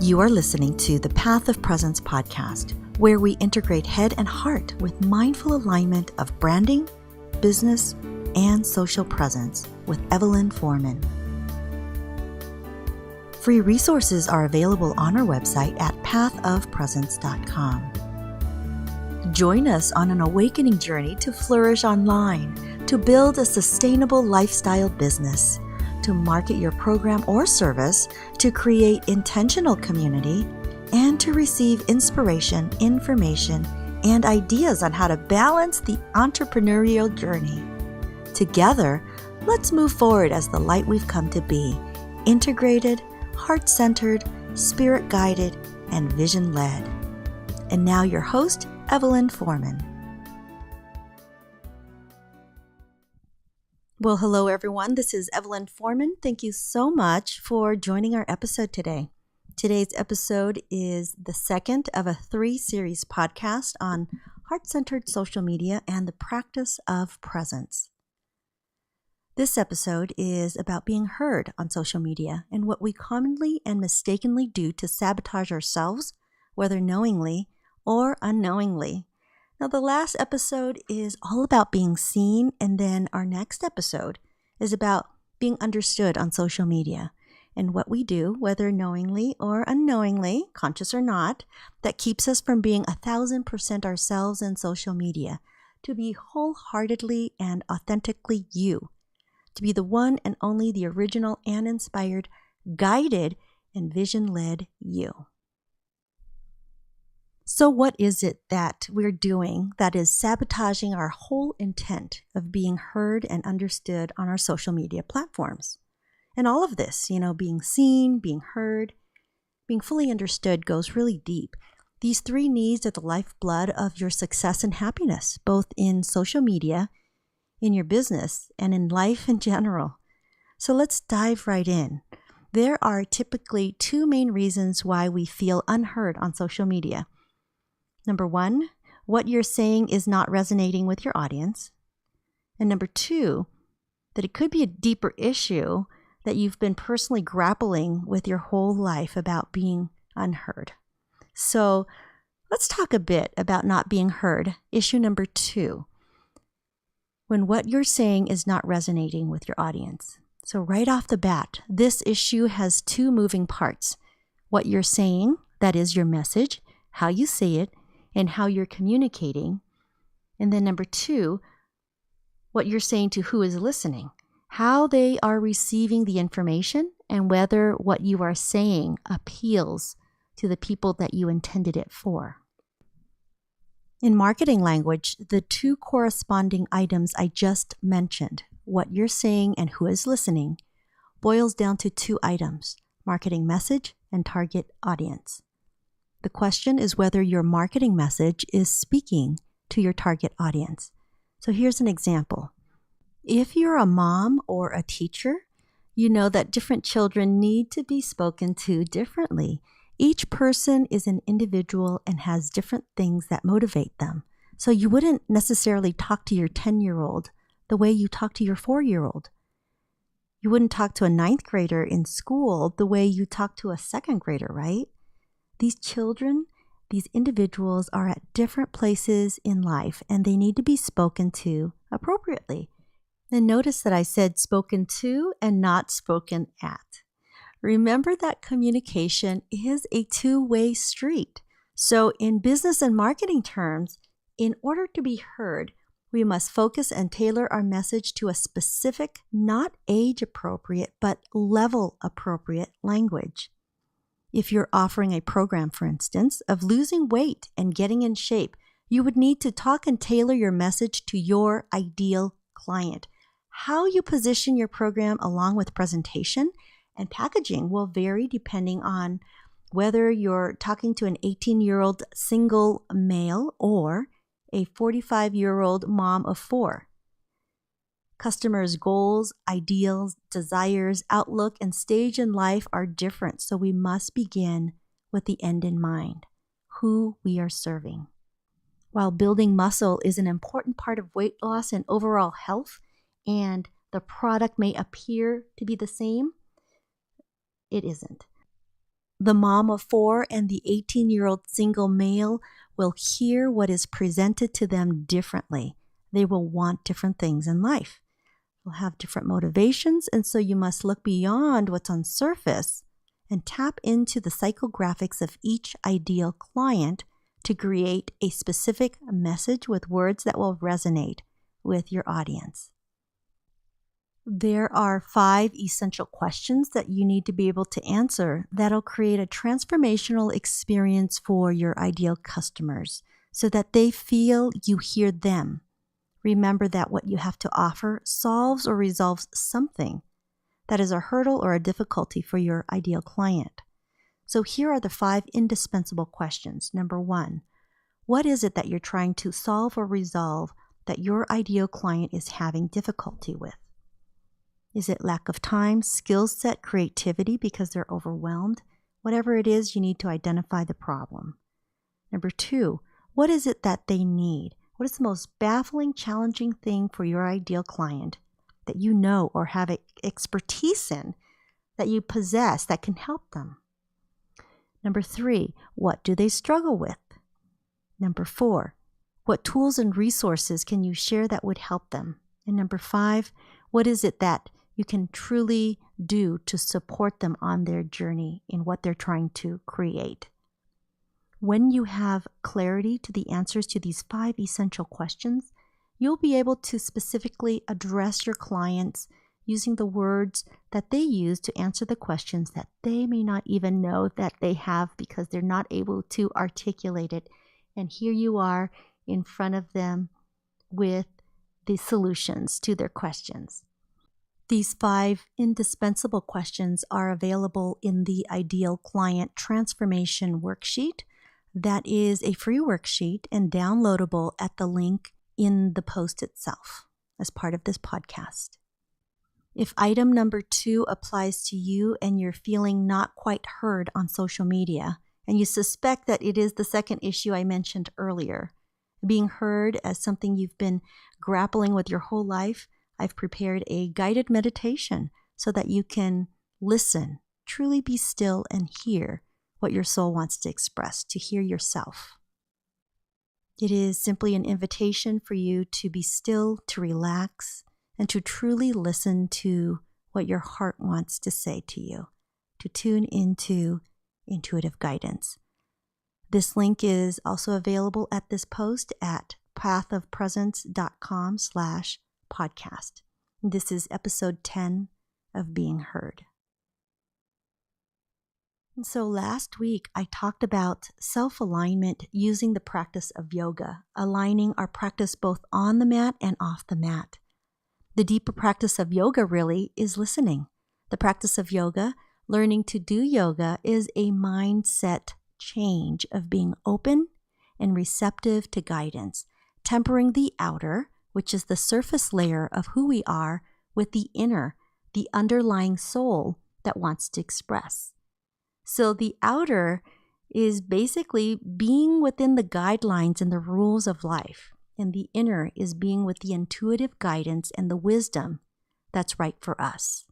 You are listening to the Path of Presence podcast, where we integrate head and heart with mindful alignment of branding, business, and social presence with Evelyn Foreman. Free resources are available on our website at pathofpresence.com. Join us on an awakening journey to flourish online, to build a sustainable lifestyle business, to market your program or service, to create intentional community, and to receive inspiration, information, and ideas on how to balance the entrepreneurial journey. Together, let's move forward as the light we've come to be, integrated, heart-centered, spirit-guided, and vision-led. And now your host, Evelyn Foreman. Well, hello everyone. This is Evelyn Foreman. Thank you so much for joining our episode today. Today's episode is the second of a 3-series podcast on heart-centered social media and the practice of presence. This episode is about being heard on social media and what we commonly and mistakenly do to sabotage ourselves, whether knowingly or unknowingly. Now, the last episode is all about being seen, and then our next episode is about being understood on social media and what we do, whether knowingly or unknowingly, conscious or not, that keeps us from being 1,000% ourselves in social media, to be wholeheartedly and authentically you, to be the one and only the original and inspired, guided, and vision-led you. So what is it that we're doing that is sabotaging our whole intent of being heard and understood on our social media platforms? And all of this, being seen, being heard, being fully understood goes really deep. These 3 needs are the lifeblood of your success and happiness, both in social media, in your business, and in life in general. So let's dive right in. There are typically 2 main reasons why we feel unheard on social media. Number 1, what you're saying is not resonating with your audience. And number 2, that it could be a deeper issue that you've been personally grappling with your whole life about being unheard. So let's talk a bit about not being heard. Issue number 2, when what you're saying is not resonating with your audience. So right off the bat, this issue has 2 moving parts. What you're saying, that is your message, how you say it, and how you're communicating. And then number 2, what you're saying to who is listening, how they are receiving the information, and whether what you are saying appeals to the people that you intended it for. In marketing language, the 2 corresponding items I just mentioned, what you're saying and who is listening, boils down to 2 items, marketing message and target audience. The question is whether your marketing message is speaking to your target audience. So here's an example. If you're a mom or a teacher, you know that different children need to be spoken to differently. Each person is an individual and has different things that motivate them. So you wouldn't necessarily talk to your 10-year-old the way you talk to your 4-year-old. You wouldn't talk to a 9th grader in school the way you talk to a 2nd grader, right? These children, these individuals are at different places in life, and they need to be spoken to appropriately. And notice that I said spoken to and not spoken at. Remember that communication is a 2-way street. So in business and marketing terms, in order to be heard, we must focus and tailor our message to a specific, not age-appropriate, but level-appropriate language. If you're offering a program, for instance, of losing weight and getting in shape, you would need to talk and tailor your message to your ideal client. How you position your program along with presentation and packaging will vary depending on whether you're talking to an 18-year-old single male or a 45-year-old mom of 4. Customers' goals, ideals, desires, outlook, and stage in life are different, so we must begin with the end in mind, who we are serving. While building muscle is an important part of weight loss and overall health, and the product may appear to be the same, it isn't. The mom of 4 and the 18-year-old single male will hear what is presented to them differently. They will want different things in life. They'll have different motivations, and so you must look beyond what's on surface and tap into the psychographics of each ideal client to create a specific message with words that will resonate with your audience. There are 5 essential questions that you need to be able to answer that'll create a transformational experience for your ideal customers so that they feel you hear them. Remember that what you have to offer solves or resolves something that is a hurdle or a difficulty for your ideal client. So here are the 5 indispensable questions. Number 1, what is it that you're trying to solve or resolve that your ideal client is having difficulty with? Is it lack of time, skill set, creativity because they're overwhelmed? Whatever it is, you need to identify the problem. Number 2, what is it that they need? What is the most baffling, challenging thing for your ideal client that you know or have expertise in, that you possess, that can help them? Number 3, what do they struggle with? Number 4, what tools and resources can you share that would help them? And number 5, what is it that you can truly do to support them on their journey in what they're trying to create? When you have clarity to the answers to these 5 essential questions, you'll be able to specifically address your clients using the words that they use to answer the questions that they may not even know that they have because they're not able to articulate it. And here you are in front of them with the solutions to their questions. These 5 indispensable questions are available in the Ideal Client Transformation Worksheet. That is a free worksheet and downloadable at the link in the post itself as part of this podcast. If item number 2 applies to you and you're feeling not quite heard on social media, and you suspect that it is the second issue I mentioned earlier, being heard as something you've been grappling with your whole life, I've prepared a guided meditation so that you can listen, truly be still and hear what your soul wants to express, to hear yourself. It is simply an invitation for you to be still, to relax, and to truly listen to what your heart wants to say to you, to tune into intuitive guidance. This link is also available at this post at pathofpresence.com/podcast. This is episode 10 of Being Heard. And so last week, I talked about self-alignment using the practice of yoga, aligning our practice both on the mat and off the mat. The deeper practice of yoga really is listening. The practice of yoga, learning to do yoga, is a mindset change of being open and receptive to guidance, tempering the outer, which is the surface layer of who we are, with the inner, the underlying soul that wants to express. So the outer is basically being within the guidelines and the rules of life, and the inner is being with the intuitive guidance and the wisdom that's right for us.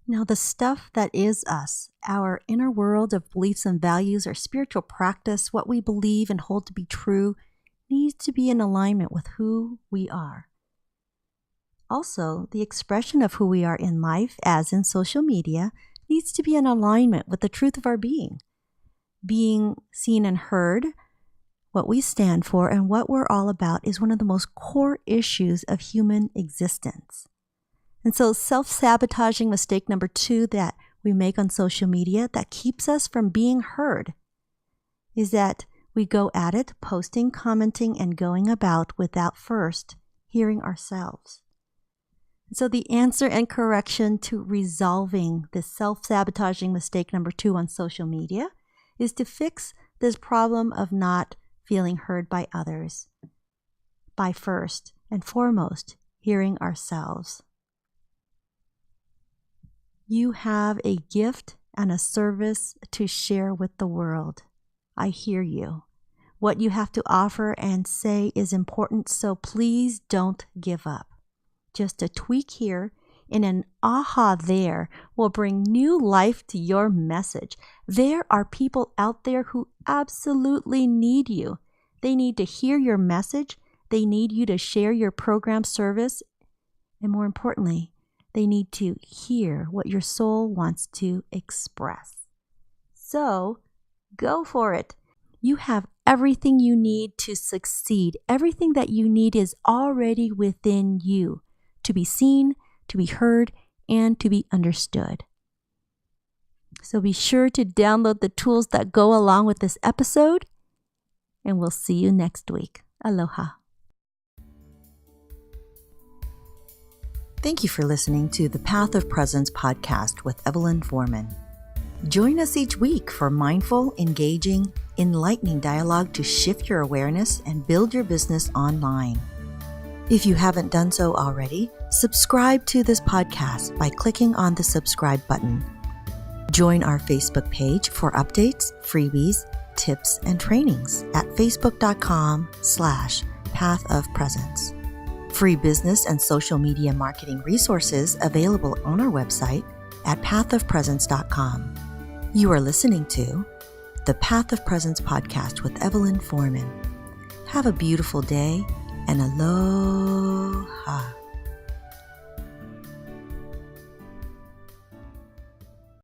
Now, the stuff that is us, our inner world of beliefs and values, our spiritual practice, what we believe and hold to be true, needs to be in alignment with who we are. Also, the expression of who we are in life, as in social media, needs to be in alignment with the truth of our being. Being seen and heard, what we stand for, and what we're all about is one of the most core issues of human existence. And so self-sabotaging mistake number 2 that we make on social media that keeps us from being heard is that we go at it, posting, commenting, and going about without first hearing ourselves. So the answer and correction to resolving this self-sabotaging mistake number 2 on social media is to fix this problem of not feeling heard by others by first and foremost hearing ourselves. You have a gift and a service to share with the world. I hear you. What you have to offer and say is important, so please don't give up. Just a tweak here and an aha there will bring new life to your message. There are people out there who absolutely need you. They need to hear your message. They need you to share your program service. And more importantly, they need to hear what your soul wants to express. So go for it. You have everything you need to succeed. Everything that you need is already within you to be seen, to be heard, and to be understood. So be sure to download the tools that go along with this episode, and we'll see you next week. Aloha. Thank you for listening to the Path of Presence podcast with Evelyn Foreman. Join us each week for mindful, engaging, enlightening dialogue to shift your awareness and build your business online. If you haven't done so already, subscribe to this podcast by clicking on the subscribe button. Join our Facebook page for updates, freebies, tips, and trainings at facebook.com/pathofpresence. Free business and social media marketing resources available on our website at pathofpresence.com. You are listening to the Path of Presence podcast with Evelyn Foreman. Have a beautiful day and aloha.